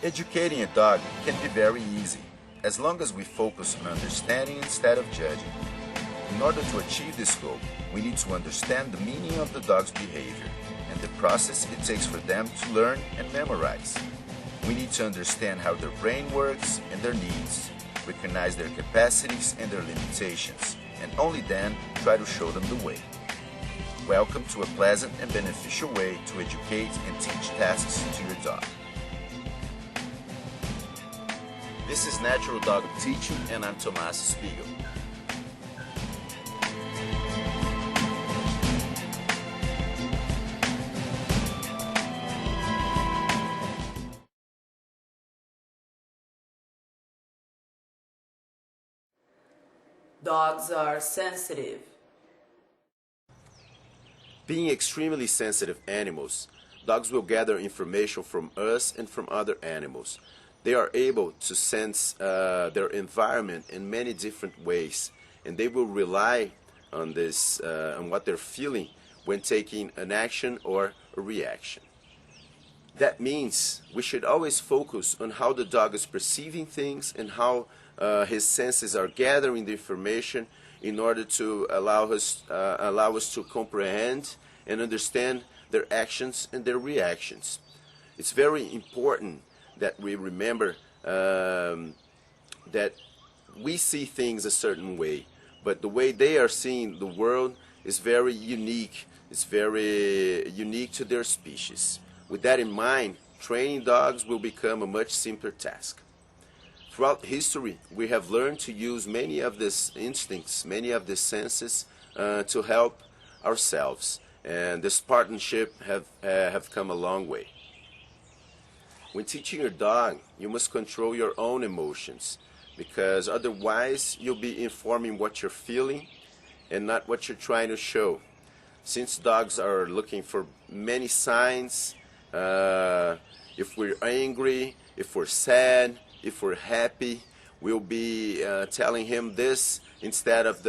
Educating a dog can be very easy, as long as we focus on understanding instead of judging. In order to achieve this goal, we need to understand the meaning of the dog's behavior and the process it takes for them to learn and memorize. We need to understand how their brain works and their needs, recognize their capacities and their limitations, and only then try to show them the way. Welcome to a pleasant and beneficial way to educate and teach tasks to your dog. This is Natural Dog Teaching, and I'm Tomas Spiegel. Dogs are sensitive. Being extremely sensitive animals, dogs will gather information from us and from other animals. They are able to sense their environment in many different ways, and they will rely on this, on what they're feeling when taking an action or a reaction. That means we should always focus on how the dog is perceiving things and how his senses are gathering the information in order to allow us to comprehend and understand their actions and their reactions. It's very important that we remember that we see things a certain way, but the way they are seeing the world is very unique. It's very unique to their species. With that in mind, training dogs will become a much simpler task. Throughout history, we have learned to use many of these instincts, many of these senses to help ourselves, and this partnership have come a long way. When teaching your dog, you must control your own emotions, because otherwise you'll be informing what you're feeling and not what you're trying to show. Since dogs are looking for many signs, if we're angry, if we're sad, if we're happy, we'll be telling him this instead of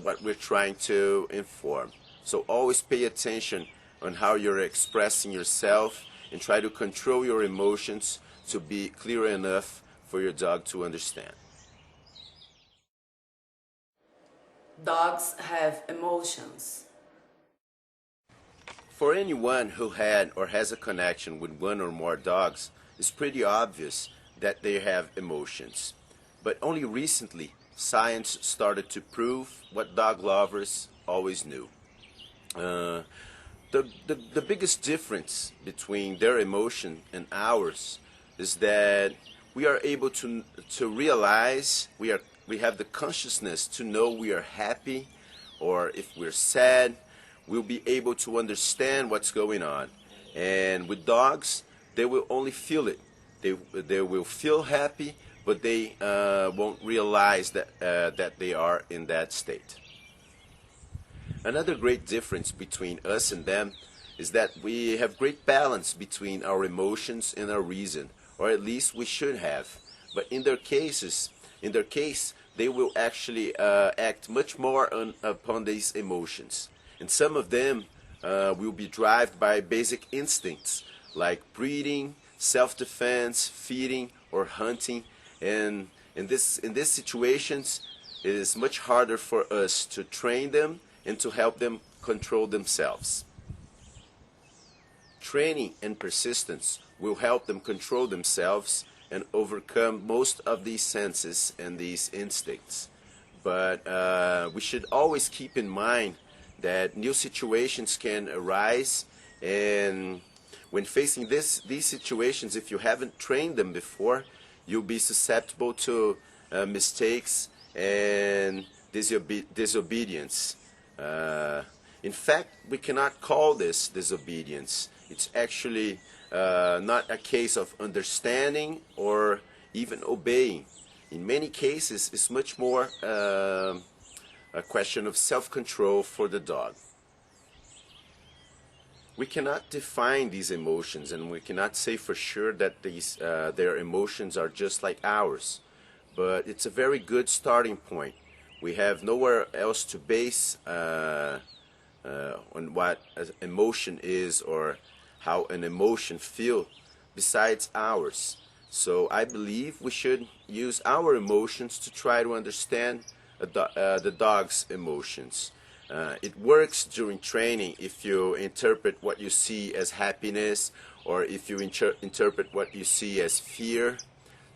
what we're trying to inform. So always pay attention on how you're expressing yourself and try to control your emotions to be clear enough for your dog to understand. Dogs have emotions. For anyone who had or has a connection with one or more dogs, it's pretty obvious that they have emotions. But only recently, science started to prove what dog lovers always knew. The biggest difference between their emotion and ours is that we are able to realize, we have the consciousness to know we are happy, or if we're sad, we'll be able to understand what's going on. And with dogs, they will only feel it. They will feel happy, but they won't realize that they are in that state. Another great difference between us and them is that we have great balance between our emotions and our reason, or at least we should have. But in their case, they will actually act much more upon these emotions. And some of them will be driven by basic instincts like breeding, self-defense, feeding, or hunting. And in these situations, it is much harder for us to train them and to help them control themselves. Training and persistence will help them control themselves and overcome most of these senses and these instincts. But we should always keep in mind that new situations can arise, and when facing these situations, if you haven't trained them before, you'll be susceptible to mistakes and disobedience. In fact, we cannot call this disobedience. It's actually not a case of understanding or even obeying. In many cases, it's much more a question of self-control for the dog. We cannot define these emotions, and we cannot say for sure that their emotions are just like ours. But it's a very good starting point. We have nowhere else to base on what emotion is or how an emotion feels besides ours. So I believe we should use our emotions to try to understand the dog's emotions. It works during training if you interpret what you see as happiness, or if you interpret what you see as fear.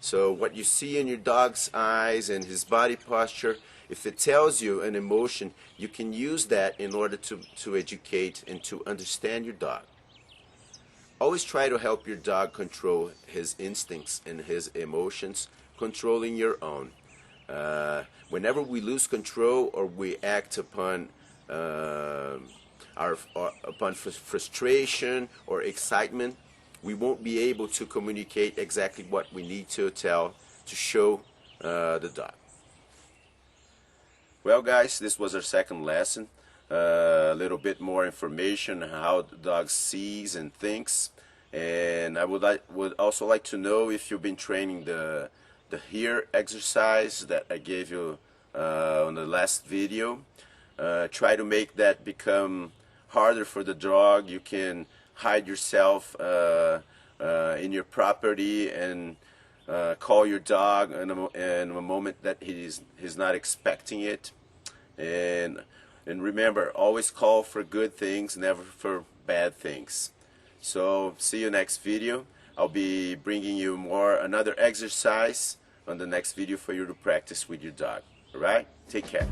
So what you see in your dog's eyes and his body posture, if it tells you an emotion, you can use that in order to educate and to understand your dog. Always try to help your dog control his instincts and his emotions, controlling your own. Whenever we lose control or we act upon frustration or excitement, we won't be able to communicate exactly what we need to tell to show the dog. Well, guys, this was our second lesson. A little bit more information on how the dog sees and thinks. And I would also like to know if you've been training the HEAR exercise that I gave you on the last video. Try to make that become harder for the dog. You can hide yourself in your property and call your dog in a moment that he's not expecting it. And remember, always call for good things, never for bad things. So see you next video. I'll be bringing you another exercise on the next video for you to practice with your dog. Alright? Take care.